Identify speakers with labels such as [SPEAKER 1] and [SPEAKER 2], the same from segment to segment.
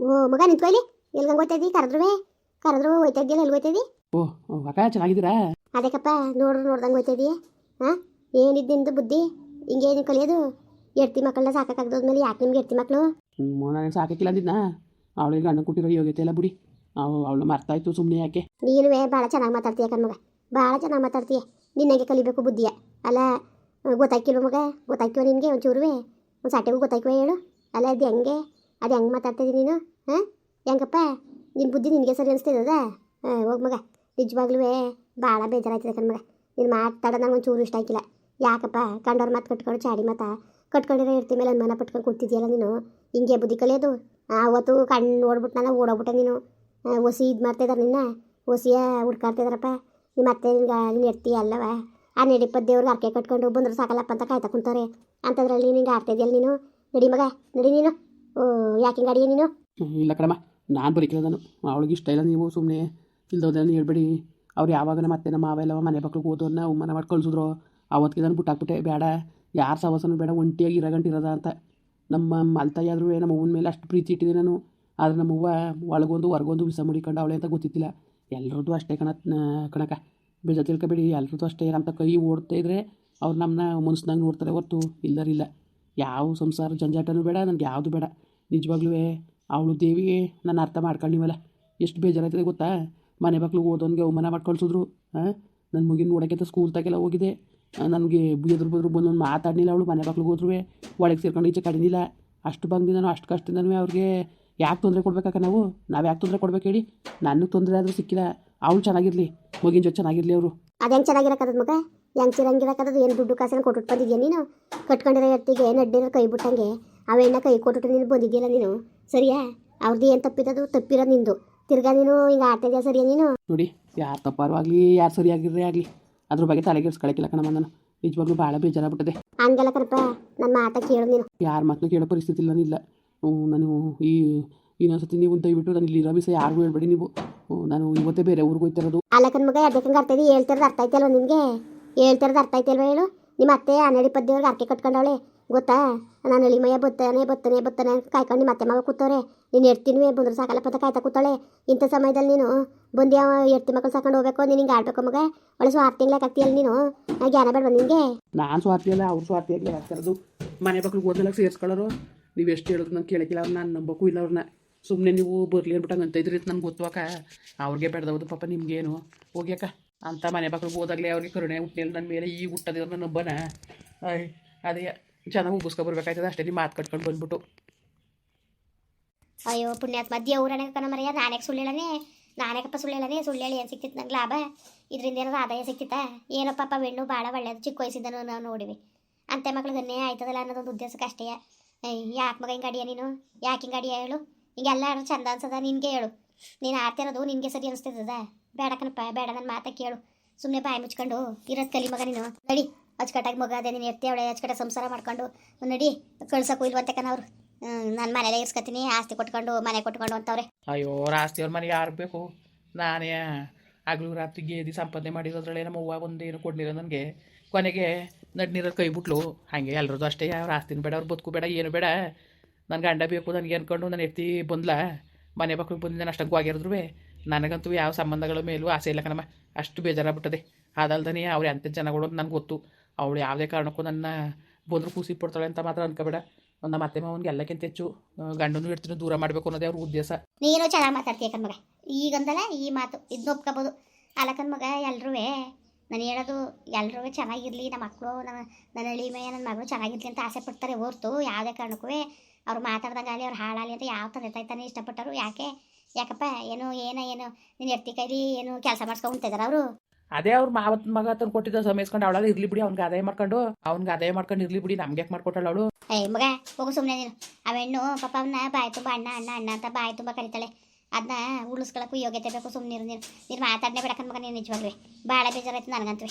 [SPEAKER 1] ಓ ಮಗ ನಿಂತ್ಕೊಳ್ಳಿ. ಎಲ್ಗಂಗೆ ಹೋಯ್ತಾ ಕರೆದ್ರು ಹೋಯ್ತಾ ಇದ್ದಿಲ್ಲ, ಎಲ್ಲಿ ಹೋಯ್ತಾ ಇದ್ದಿ?
[SPEAKER 2] ಓ ಅಕ್ಕ ಚೆನ್ನಾಗಿದ್ದೀರಾ?
[SPEAKER 1] ಅದಕ್ಕಪ್ಪ ನೋಡ್ದಂಗೆ ಹೋಯ್ತಾ ಇದೀಯ. ಹಾಂ, ಏನಿದ್ದು ನಿಂದು ಬುದ್ಧಿ? ಹಿಂಗೆ ಏನು ಕಲಿಯೋದು? ಎಡ್ತಿ ಮಕ್ಕಳನ್ನ ಸಾಕಾಗದ್ಮೇಲೆ ಯಾಕೆ ನಿಮ್ಗೆ ಎಡ್ತಿ ಮಕ್ಕಳು?
[SPEAKER 2] ನಾನು ಸಾಕಿಲ್ಲ ಅಂದಿದ್ನ. ಅವಳಿಗೆ ಗಂಡ ಕೊಟ್ಟಿರೋ ಯೋಗ್ಯತೆ ಎಲ್ಲ ಬಿಡಿ. ಅವಳು ಮರ್ತಾಯ್ತು, ಸುಮ್ಮನೆ ಯಾಕೆ?
[SPEAKER 1] ನೀನುವೇ ಭಾಳ ಚೆನ್ನಾಗಿ ಮಾತಾಡ್ತೀಯ ಕಣ್ಮಗ, ಭಾಳ ಚೆನ್ನಾಗಿ ಮಾತಾಡ್ತೀಯ. ನಿನ್ನಂಗೆ ಕಲಿಬೇಕು ಬುದ್ಧಿಯ. ಅಲ್ಲ ಗೊತ್ತಾಯ್ಕಿಲ್ವ ಮಗ? ಗೊತ್ತಾಯ್ಕಿವ ನಿನಗೆ ಒಂಚೂರುವೆ? ಒಂದು ಸಾಟಿಗೂ ಗೊತ್ತಾಯ್ಕಿವ ಹೇಳು? ಅಲ್ಲ ಅದು ಹೆಂಗೆ ಮಾತಾಡ್ತಿದ್ದೀನಿ ನೀನು? ಹಾಂ, ಹೆಂಗಪ್ಪ ನಿನ್ನ ಬುದ್ಧಿ ನಿನಗೆ ಸರಿ ಅನಿಸ್ತಿದ್ದದ? ಹೋಗಿ ಮಗ, ನಿಜವಾಗ್ಲೂ ಭಾಳ ಬೇಜಾರಾಯ್ತದೆ ಕಣ್ಮಗ. ನೀನು ಮಾತಾಡೋ ನಂಗೆ ಒಂಚೂರು ಇಷ್ಟ ಆಗಿಲ್ಲ. ಯಾಕಪ್ಪ ಕಂಡವ್ರ ಮಾತು ಕಟ್ಕೊಂಡು ಚಾಡಿ ಮಾತಾ ಕಟ್ಕೊಂಡಿರೋ ಇರ್ತಿ ಮೇಲೆ ಅನುಮಾನ ಪಟ್ಕೊಂಡು ಕೂತಿದ್ಯಲ್ಲ ನೀನು. ಹಿಂಗೆ ಬುದ್ಧಿ ಕಲಿಯೋದು? ಅವತ್ತು ಕಣ್ಣು ನೋಡ್ಬಿಟ್ಟು ನಾನು ಓಡೋಗ್ಬಿಟ್ಟೆ. ನೀನು ಒಸಿ ಇದು ಮಾಡ್ತಾಯಿದ್ದಾರೆ, ನಿನ್ನ ಒಸಿಯ ಹುಡ್ಕಾಡ್ತಿದಾರಪ್ಪ. ನಿಮ್ಮ ಅತ್ತೆ ನೀನು ಇರ್ತೀಯ ಅಲ್ಲವ? ಆ ನಡಿಪದ ದೇವ್ರಿಗೆ ಅರ್ಕೆ ಕಟ್ಕೊಂಡು ಬಂದ್ರೆ ಸಾಕಲ್ಲಪ್ಪ ಅಂತ ಕಾಯ್ತಾ ಕುಂತವ್ರೆ. ಅಂಥದ್ರಲ್ಲಿ ನಿಂಗೆ ಆಡ್ತಾಯಿದ್ಯಲ್ಲ ನೀನು. ನಡಿ ಮಗ ನಡಿ ನೀನು. ಯಾಕೆ ಹಿಂಗೆ ಅಡಿಯ ನೀನು?
[SPEAKER 2] ಇಲ್ಲ ಕಣಮ್ಮ, ನಾನು ಬರೀಕಿಲ್ಲ. ನಾನು ಅವಳಿಗೆ ಇಷ್ಟ ಇಲ್ಲ. ನೀವು ಸುಮ್ಮನೆ ಇಲ್ದೋದನ್ನು ಹೇಳ್ಬೇಡಿ. ಅವ್ರು ಯಾವಾಗ ನಮ್ಮ ಮಾವೆಲ್ಲವ ಮನೆ ಮಕ್ಳಿಗೆ ಓದೋನ್ನ ಅವಮಾನ ಮಾಡಿ ಕಳಿಸಿದ್ರು. ಅವತ್ತಿಗೆ ನಾನು ಬಿಟ್ಟಾಕ್ಬಿಟ್ಟೆ. ಬೇಡ, ಯಾರು ಸವಸನೂ ಬೇಡ, ಒಂಟಿಯಾಗಿ ಇರೋಗಂಟಿರೋದ ಅಂತ. ನಮ್ಮ ಮಲ್ತಾಯಿ ಆದ್ರೂ ನಮ್ಮ ಅವ್ವನ ಮೇಲೆ ಅಷ್ಟು ಪ್ರೀತಿ ಇಟ್ಟಿದೆ ನಾನು. ಆದರೆ ನಮ್ಮವ್ವ ಒಳಗೊಂದು ಹೊರಗೊಂದು ವಿಷ ಮುಡಿಕೊಂಡು ಅವಳೆ ಅಂತ ಗೊತ್ತಿತ್ತಿಲ್ಲ. ಎಲ್ಲರದ್ದು ಅಷ್ಟೇ ಕಣಕ, ಬೇಜ ತಿಳ್ಕೊಬೇಡಿ. ಎಲ್ಲರದ್ದು ಅಷ್ಟೇ. ನಮ್ಮ ಕೈ ಓಡ್ತಾ ಇದ್ರೆ ಅವ್ರು ನಮ್ಮನ್ನ ಮನಸ್ಸಿನಾಗ ನೋಡ್ತಾರೆ ಹೊರ್ತು ಇಲ್ಲರಿಲ್ಲ. ಯಾವ ಸಂಸಾರ ಜಂಜಾಟನೂ ಬೇಡ, ನನಗೆ ಯಾವುದು ಬೇಡ. ನಿಜವಾಗ್ಲೂ ಅವಳು ದೇವಿಗೆ ನಾನು ಅರ್ಥ ಮಾಡ್ಕೊಂಡಿವಲ್ಲ. ಎಷ್ಟು ಬೇಜಾರಾಯ್ತದೆ ಗೊತ್ತಾ? ಮನೆ ಮಕ್ಳಿಗೆ ಓದೋನ್ಗೆ ಅವಮಾನ ಮಾಡಿ ಕಳಿಸಿದ್ರು. ನನ್ನ ಮುಗಿನ ನೋಡೋಕ್ಕೆ ಅಂತ ಸ್ಕೂಲ್ ತಾಗೆಲ್ಲ ಹೋಗಿದೆ. ನನಗೆ ಎದುರು ಬದ್ರು ಬಂದು ಮಾತಾಡಲಿಲ್ಲ. ಅವಳು ಮನೆ ಮಕ್ಳಿಗೆ ಹೋದ್ರೂ ಒಳಗೆ ಸೇರ್ಕೊಂಡು ಈಚೆ ಕಡಿನಿಲ್ಲ. ಅಷ್ಟು ಬಂದಿಂದನೂ ಅಷ್ಟು ಕಷ್ಟದಿಂದನೂ ಅವ್ರಿಗೆ ಯಾಕೆ ತೊಂದರೆ ಕೊಡ್ಬೇಕಾಕ? ನಾವು ಯಾಕೆ ತೊಂದರೆ ಕೊಡ್ಬೇಕು ಹೇಳಿ? ನನಗೆ ತೊಂದರೆ ಆದರೂ ಸಿಕ್ಕಿಲ್ಲ. ಅವಳು ಚೆನ್ನಾಗಿರಲಿ, ಮಗಿನ ಜೊತೆ ಚೆನ್ನಾಗಿರಲಿ. ಅವರು
[SPEAKER 1] ಅದು ಹೆಂಗೆ ಚೆನ್ನಾಗಿರಕ್ಕದ ಮಗ? ಹೆಂಗೆ ಚಿರಂಗಿರಕ್ಕದ? ಏನು ದುಡ್ಡು ಕಾಸನ್ನ ಕೊಟ್ಟು ಬಂದಿದ್ಯಾ ನೀನು? ಕಟ್ಕೊಂಡಿರೋ ಎತ್ತಿಗೆ ನಡ್ಡಿರೋ ಕೈ ಬಿಟ್ಟಂಗೆ ಅವೆಣ್ಣ ಕೈ ಕೊಟ್ಟು ನೀನು ಬಂದಿದ್ಯಲ್ಲ ನೀನು. ಸರಿಯಾ? ಅವ್ರದ್ದು ಏನು ತಪ್ಪಿರೋದು? ತಪ್ಪಿರೋದು ನಿಂದು. ತಿರ್ಗಾ ನೀನು ಹಿಂಗೆ ಆಡ್ತಿದ್ಯಾ? ಸರಿಯಾ ನೀನು?
[SPEAKER 2] ನೋಡಿ, ಯಾರು ತಪ್ಪಾರು ಆಗಲಿ, ಯಾರು ಸರಿಯಾಗಿರೇ ಆಗಲಿ, ಅದ್ರ ಬಗ್ಗೆ ತಲೆಗೆಡ್ಸ್ಕೊಳಕ್ಕಿಲ್ಲ ಕಣಮ್ಮ. ನಾನು ನಿಜವಾಗ್ಲೂ ಭಾಳ ಬೇಜಾರಾಗ್ಬಿಟ್ಟದೆ.
[SPEAKER 1] ಹಂಗೆಲ್ಲ ಕಣಪ್ಪ, ನನ್ನ ಮಾತಾ ಕೇಳು ನೀನು.
[SPEAKER 2] ಯಾರ ಮಾತನ್ನು ಕೇಳೋ ಪರಿಸ್ಥಿತಿ ಇಲ್ಲ. ನಾನು ಇನ್ನೊಂದ್ಸತಿ ನೀವು ದಯವಿಟ್ಟು ನಾನು ಇಲ್ಲಿ ಇರೋ ವಿಷಯ ಯಾರಿಗೂ ಹೇಳ್ಬೇಡಿ ನೀವು. ನಾನು ಇವತ್ತೇ ಬೇರೆ ಊರಿಗೆ ಹೋಗ್ತಿರೋದು.
[SPEAKER 1] ಅಲ್ಲ ಕಣ್ಮಗ, ಅದಕ್ಕಂಗೆ ಅರ್ಥ ಇದೆ. ಹೇಳ್ತಿರೋದು ಅರ್ಥ ಆಯ್ತಲ್ವ ನಿನಗೆ? ಹೇಳ್ತಿರೋದು ಅರ್ಥ ಆಯ್ತಲ್ವ ಹೇಳು? ನಿಮ್ಮ ಅತ್ತೆ ಹನ್ನೆರಡು ಪದ್ಯವ್ರಿಗೆ ಅರ್ಕೆ ಕಟ್ಕೊಂಡವಳೆ ಗೊತ್ತಾ? ನಾನು ಎಳಿಮಯ್ಯ ಬತ್ತಾನೆ ಕಾಯ್ಕೊಂಡು ನಿಮ್ಮ ಅತ್ತೆ ಮಗ ಕೂತವ್ರೆ. ನೀನು ಎಡ್ತೀನಿ ಬಂದ್ರೆ ಸಾಕಲ್ಲಪ್ಪ ಅಂತ ಕಾಯ್ತಾ ಕೂತಾಳೆ. ಇಂಥ ಸಮಯದಲ್ಲಿ ನೀನು ಬಂದು ಯಾವ ಎಡ್ತಿ ಮಕ್ಕಳು ಸಾಕೊಂಡು ಹೋಗ್ಬೇಕು? ನೀನು ಹಿಂಗೆ ಆಡ್ಬೇಕು ಮಗ? ಒಳ್ಳೆ ಸ್ವಾರ್ಥಿಂಗ್ಲಾಕ್ ಆಗ್ತೀಯಲ್ಲ ನೀನು. ಜ್ಞಾನ ಬೇಡವಾ ನಿನಗೆ?
[SPEAKER 2] ನಾನು ಸ್ವಾರ್ಥಿ ಅಲ್ಲ, ಅವ್ರು ಸ್ವಾರ್ಥಿ ಆಗಲಿ ಆಗ್ತಿರೋದು. ಮನೆ ಮಕ್ಳಿಗೆ ಓದೆಲ್ಲ ಸೇರಿಸ್ಕೊಳ್ಳೋರು. ನೀವು ಎಷ್ಟು ಹೇಳಿದ್ರು ನಾನು ಕೇಳಕ್ಕಿಲ್ಲ. ಅವ್ರು ನಾನು ನಂಬಕ್ಕೂ ಇಲ್ಲ ಅವ್ರನ್ನ. ಸುಮ್ಮನೆ ನೀವು ಬರಲಿ ಅಂದ್ಬಿಟ್ಟಂಗೆ ಅಂತ ಇದ್ರಿ ನನಗೆ ಗೊತ್ತುವಾಕ. ಅವ್ರಿಗೆ ಬೇಡ್ದವ್ದು ಪಾಪ ನಿಮ್ಗೇನು ಹೋಗ್ಯಾಕ ಅಂತ. ಮನೆ ಮಕ್ಳಿಗೆ ಹೋದಾಗಲೇ ಅವ್ರಿಗೆ ಕರುಣೆ ಹುಟ್ಟಿಲ್ಲ ನನ್ನ ಮೇಲೆ. ಈಗ ಹುಟ್ಟೋದಿವ್ರನ್ನ ನಂಬನ ಅದೇ ಚೆನ್ನಾಗಿ ಉಗಿಸ್ಕೊಬರ್ಬೇಕಾಯ್ತದೆ ಅಷ್ಟೇ. ನಿಮ್ಮ ಮಾತು ಕಟ್ಕೊಂಡು ಬಂದ್ಬಿಟ್ಟು.
[SPEAKER 1] ಅಯ್ಯೋ ಪುಣ್ಯಾತ್ಮ ದೇವ್ರನೇ ಕಣ ಮರೆಯ. ನಾನೇಕೆ ನಾನೇಕಪ್ಪ ಸುಳ್ಳು ಹೇಳಿ ಏನು ಸಿಕ್ತಿತ್ತು ನಂಗೆ ಲಾಭ? ಇದರಿಂದ ಏನಾದ್ರು ಆದಾಯ ಸಿಕ್ತಿತ್ತಾ? ಏನೋ ಪಾಪ ಹೆಣ್ಣು ಭಾಳ ಒಳ್ಳೆಯದು. ಚಿಕ್ಕ ವಯಸ್ಸಿಂದನೂ ನಾವು ನೋಡಿವಿ. ಅಂತೆ ಮಕ್ಳಿಗನ್ನೇ ಆಯ್ತದಲ್ಲ ಅನ್ನೋದೊಂದು ಉದ್ದೇಶಕ್ಕೆ ಅಷ್ಟೇ. ಯಾಕೆ ಮಗ ಹಿಂಗೆ ಅಡಿಯ ನೀನು? ಯಾಕೆ ಹಿಂಗೆ ಅಡಿಯ ಹೇಳು? ಹಿಂಗೆಲ್ಲ ಚಂದ ಅನ್ಸದ ನಿನಗೆ? ಹೇಳು, ನೀನು ಆಡ್ತಿರೋದು ನಿನಗೆ ಸರಿ ಅನಿಸ್ತದ? ಬೇಡ ಕಣಪ್ಪ, ಬೇಡ. ನನ್ನ ಮಾತಾ ಕೇಳು. ಸುಮ್ಮನೆ ಬಾಯಿ ಮುಚ್ಕೊಂಡು ಇರೋದು ಕಲಿ ಮಗ ನೀನು. ನಡಿ, ಅಚ್ಚುಕಟ್ಟಾಗಿ ಮಗ ಅದೇ ನೀನು ಎತ್ತಿ ಅವಳೆ ಅಚ್ಚುಕಟ್ಟ ಸಂಸಾರ ಮಾಡ್ಕೊಂಡು ನಡಿ. ಕಳ್ಸೋಕ್ಕೂ ಇಲ್ವಂತೆ ಕಣ ಅವರು. ನಾನು ಮನೆಯಲ್ಲೇ ಇರ್ಸ್ಕೊತೀನಿ, ಆಸ್ತಿ ಕೊಟ್ಕೊಂಡು ಮನೆ ಕೊಟ್ಕೊಂಡು ಅಂತವ್ರೆ.
[SPEAKER 2] ಅಯ್ಯೋ, ಆಸ್ತಿಯವ್ರ ಮನೆಗೆ ಯಾರು ಬೇಕು? ನಾನೇ ಹಗಲು ರಾತ್ರಿ ಗೇದಿ ಸಂಪಾದನೆ ಮಾಡಿರೋದ್ರಲ್ಲೇ ನಮ್ಮ ಅವ್ವ ಒಂದೇನು ಕೊಡಲಿಲ್ಲ ನನಗೆ. ಕೊನೆಗೆ ನಡ್ನಿರೋದು ಕೈ ಬಿಟ್ಲು. ಹಾಗೆ ಎಲ್ಲರದ್ದು ಅಷ್ಟೇ. ಅವ್ರ ಆಸ್ತಿನೂ ಬೇಡ, ಅವ್ರು ಬದುಕು ಬೇಡ, ಏನು ಬೇಡ. ನನ್ನ ಗಂಡ ಬೇಕು ನನಗೆ ಅಂದ್ಕೊಂಡು ನಾನು ಎತ್ತಿ ಬಂದ್ಲ. ಮನೆ ಮಕ್ಳಿಗೆ ಬಂದು ನಾನು ಅಷ್ಟಂಗೂ ಆಗಿರೋದ್ರು ನನಗಂತೂ ಯಾವ ಸಂಬಂಧಗಳ ಮೇಲೂ ಆಸೆ ಇಲ್ಲ ಕಣಮ್ಮ. ಅಷ್ಟು ಬೇಜಾರಾಗ್ಬಿಟ್ಟದೆ. ಅದಲ್ದನೇ ಅವ್ರು ಎಂಥ ಜನಗಳು ಅಂತ ನನಗೆ ಗೊತ್ತು. ಅವಳು ಯಾವುದೇ ಕಾರಣಕ್ಕೂ ನನ್ನ ಬಂದರೂ ಕೂಸಿ ಪಡ್ತಾಳೆ ಅಂತ ಮಾತ್ರ ಅನ್ಕೋಬೇಡ. ನಮ್ಮ ಅತ್ತೆ ಮಾವನಿಗೆ ಎಲ್ಲಕ್ಕಿಂತ ಹೆಚ್ಚು ಗಂಡನೂ ಇಡ್ತೀನಿ ದೂರ ಮಾಡಬೇಕು ಅನ್ನೋದೇ ಅವ್ರ ಉದ್ದೇಶ.
[SPEAKER 1] ನೀನು ಚೆನ್ನಾಗಿ ಮಾತಾಡ್ತೀಯ ಕಣ್ಮಗ. ಈಗಂದಲ್ಲ ಈ ಮಾತು ಇದನ್ನ ಒಪ್ಕೋಬೋದು. ಅಲ್ಲ ಕಣ್ಮಗ, ಎಲ್ಲರೂ ನಾನು ಹೇಳೋದು ಎಲ್ಲರೂ ಚೆನ್ನಾಗಿರಲಿ. ನಮ್ಮ ಮಕ್ಕಳು ನನ್ನ ಎಳಿಮೆಯ ನನ್ನ ಮಗಳು ಚೆನ್ನಾಗಿರಲಿ ಅಂತ ಆಸೆ ಪಡ್ತಾರೆ ಹೊರ್ತು ಯಾವುದೇ ಕಾರಣಕ್ಕೂ ಅವ್ರು ಮಾತಾಡ್ದಂಗಾಗಲಿ ಅವ್ರು ಹಾಳಾಗಲಿ ಅಂತ ಯಾವ ತಂದೆ ತಾಯ್ತಾನೆ ಇಷ್ಟಪಟ್ಟರು. ಯಾಕಪ್ಪ ಏನು ನೀನು ಎತ್ತಿ ಕೈಲಿ ಏನು ಕೆಲಸ ಮಾಡಿಸ್ಕೊಂತಿದ್ದಾರೆ ಅವರು?
[SPEAKER 2] ಅದೇ ಅವ್ರು ಮಾವತ್ತ ಮಗ ತಂದು ಕೊಟ್ಟಿದ್ದ ಸಮಯಿಸ್ಕೊಂಡು ಅವಳಲ್ಲಿ ಇರಲಿ ಬಿಡಿ. ಅವ್ನಿಗೆ ಆದಾಯ ಮಾಡ್ಕೊಂಡು ಇರಲಿ ಬಿಡಿ. ನಮ್ಗೆ ಯಾಕೆ ಮಾಡ್ಕೊಟ್ಟಾಳ ಅವಳು?
[SPEAKER 1] ಮಗ ಹೋಗು ಸುಮ್ಮನೆ ನೀನು. ಅವೆಣ್ಣು ಪಾಪ ಅವನ್ನ ಬಾಯಿ ತುಂಬ ಅಣ್ಣ ಅಂತ ಬಾಯಿ ತುಂಬ ಕರಿತಾಳೆ. ಅದನ್ನ ಉಳಿಸ್ಕೊಳಕ್ಕೂ ಯೋಗ್ಯತೆ ಬೇಕು. ಸುಮ್ಮನೆ ನೀನು ಮಾತಾಡನೆ ಬೇಡ ಕಣ್ಮಗ. ನೀನು ನಿಜವಾಗ್ಲೂ ಭಾಳ ಬೇಜಾರಾಯ್ತು ನನಗಂತೂ.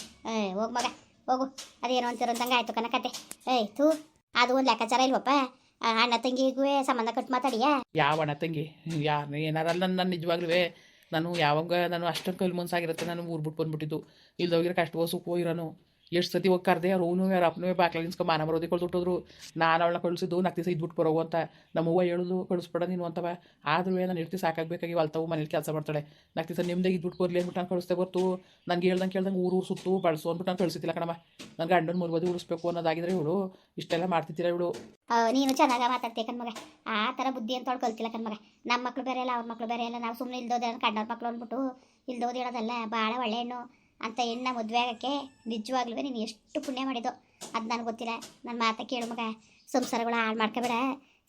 [SPEAKER 1] ಹೋಗು ಮಗ ಹೋಗು. ಅದೇನೋ ಅಂತಿರೋದಂಗೆ ಆಯ್ತು ಕನಕತೆ. ಥೂ, ಅದು ಒಂದು ಲೆಕ್ಕಾಚಾರ ಇಲ್ವಪ್ಪ? ಅಣ್ಣ ತಂಗಿಗೂ ಸಂಬಂಧ ಕಟ್ಟು ಮಾತಾಡಿಯಾ?
[SPEAKER 2] ಯಾವ ಅಣ್ಣ ತಂಗಿ ಯಾರು ಏನಾರಲ್ಲ. ನನ್ನ ನಿಜವಾಗ್ಲೂ ನಾನು ಯಾವಾಗ ನಾನು ಅಷ್ಟೊಂದು ಕಲ್ ಮನ್ಸಾಗಿರುತ್ತೆ. ನಾನು ಊರು ಬಿಟ್ಟು ಬಂದ್ಬಿಟ್ಟಿದ್ದು. ಇಲ್ದೋಗಿರೋ ಕಷ್ಟವೋ ಸುಖವೋ ಇರೋನು. ಎಷ್ಟು ಸತಿ ಹೋಗಿ ಕರೆದೆ ಅವ್ರು ಅವನು ಯಾರು ಅಪ್ಪನೂ ಬಾಕ್ಲ ನಿನ್ಸ್ಕೊ ಮಾನ ಮರೋದಿ ಕೊಳ್ದುಟ್ಟೋದ್ರು. ನಾನು ಅವಳನ್ನ ಕಳಿಸಿದ್ದು 4 ದಿವಸ ಇದ್ಬಿಟ್ಟು ಬರೋವು ಅಂತ. ನಮ್ಮವ್ವ ಹೇಳಿದ್ಲು ಕಳಿಸ್ಬೇಡ ನೀನು ಅಂತವ. ಆದ್ರೂ ನಾನು ಇರ್ತಿ ಸಾಕಾಗಬೇಕಾಗಿ ಅಲ್ತವು ಮನೇಲಿ ಕೆಲಸ ಮಾಡ್ತಾಳೆ. 4 ದಿವಸ ನಿಮ್ದೇ ಇದ್ಬಿಟ್ಟು ಬರಲಿ ಅಂದ್ಬಿಟ್ಟು ನಾನು ಕಳಿಸ್ದೆ ಹೊರ್ತು ನನಗೆ ಕೇಳ್ದಂಗೆ ಊರು ಸುತ್ತು ಬಳಸು ಅಂದ್ಬಿಟ್ಟು ನಾನು ಕಳಿಸಿದ್ದಿಲ್ಲ ಕಣಮ್ಮ. ನನ್ನ ಗಂಡನ ಮುಲ್ವದಿ ಉಳಿಸ್ಬೇಕು ಅನ್ನೋದಾಗಿದ್ರೆ ಇವಳು ಇಷ್ಟೆಲ್ಲ ಮಾಡ್ತಿದ್ದೀರ ಇವಳು.
[SPEAKER 1] ನೀನು ಚೆನ್ನಾಗಿ ಮಾತಾಡ್ತೀಯ ಕಣ್ಮಗ. ಆ ಥರ ಬುದ್ಧಿ ಅಂತ ಅವಳು ಕಲ್ತಿಲ್ಲ ಕಣ್ಮಗ. ನಮ್ಮ ಮಕ್ಳು ಬೇರೆ ಅಲ್ಲ, ಅವ್ರ ಮಕ್ಳು ಬೇರೆ ಅಲ್ಲ. ನಾವು ಸುಮ್ಮನೆ ಇಲ್ದೋದೆ ಕಣ್ಣವ್ರ ಮಕ್ಳು ಅಂದ್ಬಿಟ್ಟು ಇಲ್ದೋದು ಹೇಳೋದಲ್ಲ. ಭಾಳ ಒಳ್ಳೆ ಹೆಣ್ಣು ಅಂತ ಹೆಣ್ಣ ಮದುವೆ ಆಗೋಕ್ಕೆ ನಿಜವಾಗ್ಲೂ ನೀನು ಎಷ್ಟು ಪುಣ್ಯ ಮಾಡಿದ್ದು ಅದು ನನಗೆ ಗೊತ್ತಿಲ್ಲ. ನನ್ನ ಮಾತ ಕೇಳು ಮಗ. ಸಂಸಾರಗಳು ಹಾಳು ಮಾಡ್ಕೋಬೇಡ.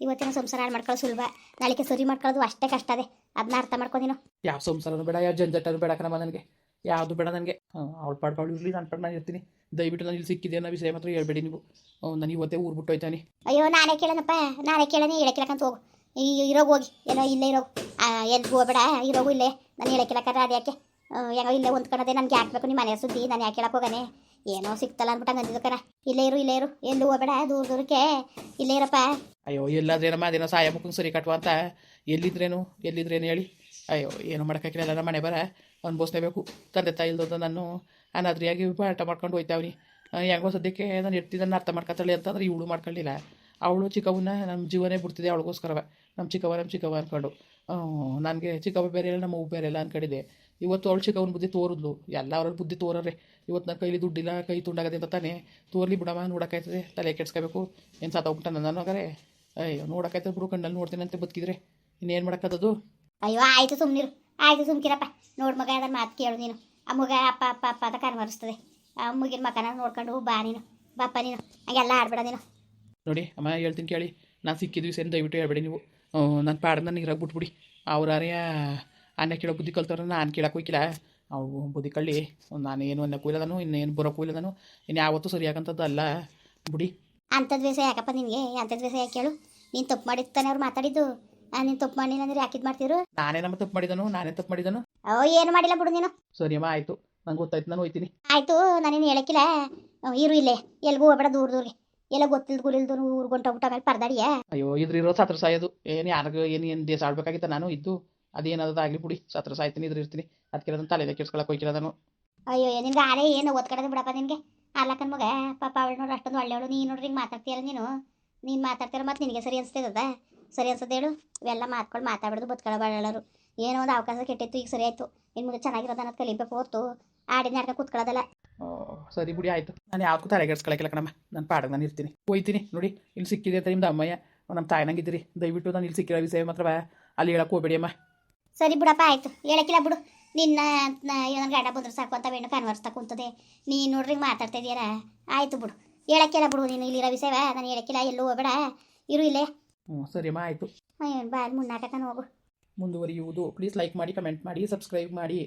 [SPEAKER 1] ಇವತ್ತಿನ ಸಂಸಾರ ಹಾಳು ಮಾಡ್ಕೊಳ್ಳೋ ಸುಲಭ, ನಾಳೆಗೆ ಸರಿ ಮಾಡ್ಕೊಳ್ಳೋದು ಅಷ್ಟೇ ಕಷ್ಟ ಅದೇ. ಅದನ್ನ ಅರ್ಥ ಮಾಡ್ಕೊ ನೀನು.
[SPEAKER 2] ಯಾವ ಸಂಸಾರನೂ ಬೇಡ, ಯಾವ ಜಂಜಟ್ಟನೂ ಬೇಡ ಕಣಮ್ಮ ನನಗೆ. ಯಾವುದು ಬೇಡ ನನಗೆ. ಅವಳು ಪಾಡ್ಕೊಂಡು ಇರಲಿ, ನನ್ನ ಪಾಡು ನಾನು ಇರ್ತೀನಿ. ದಯವಿಟ್ಟು ನಾನು ಇಲ್ಲಿ ಸಿಕ್ಕಿದೆ ಅನ್ನೋ ವಿಷಯ ಮಾತ್ರ ಹೇಳ್ಬೇಡಿ ನೀವು. ನಾನು ಇವತ್ತೇ ಊರು ಬಿಟ್ಟು ಹೋಯ್ತಾನೆ.
[SPEAKER 1] ಅಯ್ಯೋ ನಾನೇ ಕೇಳೋಣಪ್ಪ, ನಾನೇ ಕೇಳೋಣ. ಹೇಳಕ್ಕಿಲ್ಲಕ್ಕಂತ ಹೋಗು. ಇರೋಗು ಹೋಗಿ, ಎಲ್ಲೋ ಇಲ್ಲೇ ಇರೋಗು. ಎಲ್ಗೂ ಹೋಗ್ಬೇಡ, ಇರೋಗು ಇಲ್ಲೇ. ನಾನು ಹೇಳಕ್ಕಿಲ್ಲಕ್ಕಾದ್ರೆ ಅದು ಯಾಕೆ ಹೆಂಗೋ ಇಲ್ಲೇ ಹೊಂದ್ಕೊಳ್ಳೋದೆ. ನನಗೆ ಹಾಕ್ಬೇಕು ನಿಮ್ಮ ಮನೆ ಸುದ್ದಿ. ನಾನು ಯಾಕೆ ಹೇಳಕ್ಕೆ ಹೋಗಾನೆ? ಏನೋ ಸಿಕ್ತಲ್ಲ ಅಂದ್ಬಿಟ್ಟು ಹಂಗೆ ಅಂದಿದ್ದು ಕಣ. ಇಲ್ಲೇ ಇರು, ಇಲ್ಲೇ ಇರು, ಎಲ್ಲೂ ಹೋಗ್ಬೇಡ. ದೂರ ದೂರಕ್ಕೆ ಇಲ್ಲೇ ಇರಪ್ಪ.
[SPEAKER 2] ಅಯ್ಯೋ ಎಲ್ಲಾದ್ರೇನಮ್ಮ ಅದೇನೋ ಸಾಯ ಮುಖಂಗೆ ಸರಿ ಕಟ್ಟುವ ಅಂತ. ಎಲ್ಲಿದ್ರೇನು ಹೇಳಿ. ಅಯ್ಯೋ ಏನೋ ಮಾಡೋಕ್ಕಾಗಿಲ್ಲ. ನಮ್ಮ ಮನೆ ಬರ ಅನ್ಬೋಸ್ಲೇಬೇಕು. ತಂದೆ ತಾಯಿ ಇಲ್ದೋದ ನಾನು ಅನಾದ್ರಿಯಾಗಿ ಪಾಠ ಮಾಡ್ಕೊಂಡು ಹೋಯ್ತಾವ್ನಿ. ಹೆಂಗೋ ಸದ್ಯಕ್ಕೆ ನಾನು ಇರ್ತಿದ್ದನ್ನು ಅರ್ಥ ಮಾಡ್ಕೊತಾಳೆ ಅಂತಂದ್ರೆ ಇವಳು ಮಾಡ್ಕೊಳ್ಳಿಲ್ಲ. ಅವಳು ಚಿಕ್ಕವನ್ನ ನಮ್ಮ ಜೀವನೇ ಬಿಡ್ತಿದ್ದೆ ಅವಳಿಗೋಸ್ಕರವ. ನಮ್ಮ ಚಿಕ್ಕವ ಅಂದ್ಕೊಂಡು ನನಗೆ ಚಿಕ್ಕವ ಬೇರೆ ಇಲ್ಲ, ನಮ್ಮ ಹೂ ಬೇರೆ ಇಲ್ಲ ಅಂದ್ಕೊಂಡಿದ್ದೆ. ಇವತ್ತು ಅವಳು ಚಿಕ್ಕವನ ಬುದ್ಧಿ ತೋರಿದ್ಲು. ಎಲ್ಲ ಅವ್ರ ಬುದ್ಧಿ ತೋರರೆ. ಇವತ್ತು ನನ್ನ ಕೈಲಿ ದುಡ್ಡಿಲ್ಲ, ಕೈ ತುಂಡಾಗದೆ ಅಂತ ತಾನೇ. ತೋರ್ಲಿ ಬಿಡಮ್ಮ, ನೋಡೋಕ್ಕಾಯ್ತದೆ. ತಲೆ ಕೆಡ್ಸ್ಕೋಬೇಕು. ಏನು ಸಾತೋಗ್ಬಿಟ್ಟ ನಾನು ಹಾಗಾರೆ. ಅಯ್ಯೋ ನೋಡೋಕ್ಕಾಯ್ತದೆ ಬಿಡು, ಕಣ್ಣಲ್ಲಿ ನೋಡ್ತೀನಿ ಅಂತ ಬದುಕಿದ್ರೆ ಇನ್ನೇನು ಮಾಡೋಕ್ಕದದು.
[SPEAKER 1] ಅಯ್ಯೋ ಆಯಿತು ಸುಮ್ಮನಿರು, ಆಯಿತು ಸುಮ್ಕಿರಪ್ಪ. ನೋಡು ಮಗ, ಅದರ ಮಾತು ಕೇಳು ನೀನು. ಆ ಮಗ ಅಪ್ಪ ಅಪ್ಪ ಅಪ್ಪ ಅಂತ ಕನ್ವರಿಸ್ತದೆ. ಆ ಮುಗಿನ ಮಕನ ನೋಡ್ಕೊಂಡು ಬಾ ನೀನು, ಬಾಪ್ಪ ನೀನು. ಹಂಗೆಲ್ಲ ಆಡ್ಬೇಡ ನೀನು.
[SPEAKER 2] ನೋಡಿ ಅಮ್ಮ ಹೇಳ್ತೀನಿ ಕೇಳಿ. ನಾನು ಸಿಕ್ಕಿದ್ವಿ ಸೇರಿ ದಯವಿಟ್ಟು ಹೇಳ್ಬೇಡಿ ನೀವು. ನನ್ನ ಪಾಡಿಗೆ ನಾನು ಇರಾಗ ಬಿಟ್ಬಿಡಿ. ಅವ್ರಾರೇ ಅನ್ನ ಕೇಳೋ ಬುದ್ಧಿ ಕಲ್ತವ್ರೆ, ನಾನು ಕೇಳೋಕ್ಕೂ ಹೋಗಿಲ್ಲ. ಅವು ಬುದ್ಧಿ ಕಳ್ಳಿ ನಾನು ಏನು ಅನ್ನೋಕ್ಕೂ ಇಲ್ಲ, ನಾನು ಇನ್ನೇನು ಬರೋಕ್ಕೂ ಇಲ್ಲ. ನಾನು ಇನ್ನು ಯಾವತ್ತೂ ಸರಿಯಾಗಂಥದ್ದು ಅಲ್ಲ ಬಿಡಿ.
[SPEAKER 1] ಅಂಥದ್ದು ದ್ವೇಷ ಯಾಕಪ್ಪ ನಿನಗೆ? ಅಂಥದ್ದು ದ್ವೇಷ ಯಾಕೆ ಹೇಳು? ನೀನು ತಪ್ಪು ಮಾಡಿರ್ತಾನೆ ಅವ್ರು ಮಾತಾಡಿದ್ದು. ನೀನು ತಪ್ಪು ಮಾಡಿಲ್ಲ ಅಂದ್ರೆ ಯಾಕಿದ್ ಮಾಡ್ತಿರು?
[SPEAKER 2] ನಾನೇನಮ್ಮ ತಪ್ಪು ಮಾಡಿದನು?
[SPEAKER 1] ಏನು ಮಾಡಿಲ್ಲ ಬಿಡು ನೀನು.
[SPEAKER 2] ಸರಿ ಅಮ್ಮ ಆಯಿತು, ನಂಗೆ ಗೊತ್ತಾಯ್ತು, ನಾನು ಹೋಯ್ತೀನಿ.
[SPEAKER 1] ಆಯಿತು, ನಾನೇನು ಹೇಳಕ್ಕಿಲ್ಲ. ಇರು ಇಲ್ಲೇ, ಎಲ್ಗೂ ಹೋಗ್ಬೇಡ. ದೂರದೂರಿಗೆ ಎಲ್ಲ ಗೊತ್ತಿಲ್ದು ಗುರಿಲ್ದು ಊರ್ಗೊಂಟೋಗ್ಬಿಟ್ಟು ಆಮೇಲೆ ಪರದಾಡಿಯಾ?
[SPEAKER 2] ಅಯ್ಯೋ ಇರೋ ಸತ್ರ ಸಾಯೋದು ಏನು ಯಾರಿಗೂ ಏನು ದೇಶ ಆಡ್ಬೇಕಾಗಿತ್ತ ನಾನು ಇದ್ದು. ಅದೇನಾದಾಗಲಿ ಬಿಡಿ, ಸತ್ರ ಸಾಯ್ತೀನಿ, ಇರ್ತೀನಿ. ಅದಕ್ಕೆ ಅದನ್ನು ತಲೆಗೆ ಕೆಡ್ಸ್ಕೊಳಕ್ಕೆ ಹೋಯ್ಕಿಲ್ಲ ನಾನು.
[SPEAKER 1] ಅಯ್ಯೋ ನಿನ್ಗೆ ಆಲೇ ಏನು ಓದ್ಕಡೋದು ಬಿಡಪ್ಪ ನಿನಗೆ. ಅಲ್ಲಕ್ಕನ ಮಗ ಪಾಪ ಅವಳು ನೋಡ್ರಿ ಅಷ್ಟೊಂದು ಒಳ್ಳೆಯವಳು. ನೀನು ನೋಡ್ರಿ ಹಿಂಗೆ ಮಾತಾಡ್ತೀಯಲ್ಲ ನೀನು ಮಾತಾಡ್ತೀರ. ಮತ್ತು ನಿನಗೆ ಸರಿ ಅನಿಸ್ತದ? ಸರಿ ಅನ್ಸದೆ ಹೇಳು? ಇವೆಲ್ಲ ಮಾತ್ಕೊಂಡು ಮಾತಾಡೋದು ಬದುಕೊಳ್ಳೋರು. ಏನೋ ಒಂದು ಅವಕಾಶ ಕೆಟ್ಟಿತ್ತು, ಈಗ ಸರಿ ಆಯಿತು. ನಿಮ್ಗೆ ಚೆನ್ನಾಗಿರೋದು ಅನ್ನೋದು ಕಲಿಬೇಕು ಹೊರ್ತು ಆಡಿನ ಆಡ್ಕ ಕೂತ್ಕೊಳ್ಳೋದಲ್ಲ.
[SPEAKER 2] ಸರಿ ಬಿಡಿ ಆಯಿತು. ನಾನು ಯಾವ್ದಕ್ಕೂ ತಲೆಗೆಡ್ಸ್ಕೊಳಕ್ಕಿಲ್ಲ ಕಣಮ್ಮ. ನನ್ನ ಪಾಡಿಗೆ ನಾನು ಇರ್ತೀನಿ, ಹೋಯ್ತೀನಿ. ನೋಡಿ ಇಲ್ಲಿ ಸಿಕ್ಕಿದೆ ಅಂತ ನಿಮ್ದು ಅಮ್ಮಯ್ಯ, ನಮ್ಮ ತಾಯಿನಂಗಿದ್ದೀರಿ. ದಯವಿಟ್ಟು ನಾನು ಇಲ್ಲಿ ಸಿಕ್ಕಿರೋ ವಿಷಯ ಮಾತ್ರ ಅಲ್ಲಿ ಹೇಳಕ್ಕೆ ಹೋಗ್ಬೇಡಿ ಅಮ್ಮ.
[SPEAKER 1] ಸರಿ ಬಿಡಪ್ಪ, ಆಯಿತು. ಹೇಳಕ್ಕಿಲ್ಲ ಬಿಡು. ನಿನ್ನ ನನ್ನ ಗಂಡ ಬಂದ್ರೆ ಸಾಕು ಅಂತ ಬೇಡ ಕನ್ವರ್ಸ್ತಾ ಕುಂತದೆ. ನೀನು ನೋಡ್ರಿ ಮಾತಾಡ್ತಾ ಇದೀಯಲ್ಲ, ಆಯಿತು ಬಿಡು. ಹೇಳಕ್ಕಿಲ್ಲ ಬಿಡು. ನೀನು ಇಲ್ಲಿರೋ ವಿಷಯವ ನಾನು ಹೇಳಕ್ಕಿಲ್ಲ. ಎಲ್ಲೂ ಹೋಗ್ಬೇಡ, ಇರು ಇಲ್ಲೇ.
[SPEAKER 2] ಸರಿ ಅಮ್ಮ ಆಯಿತು.
[SPEAKER 1] ಏನು ಬಾಯಲ್ಲಿ ಮುನ್ನಾಕತ್ತಾನ ಹೋಗು.
[SPEAKER 2] ಮುಂದುವರಿಯುವುದು. ಪ್ಲೀಸ್ ಲೈಕ್ ಮಾಡಿ, ಕಮೆಂಟ್ ಮಾಡಿ, ಸಬ್ಸ್ಕ್ರೈಬ್ ಮಾಡಿ.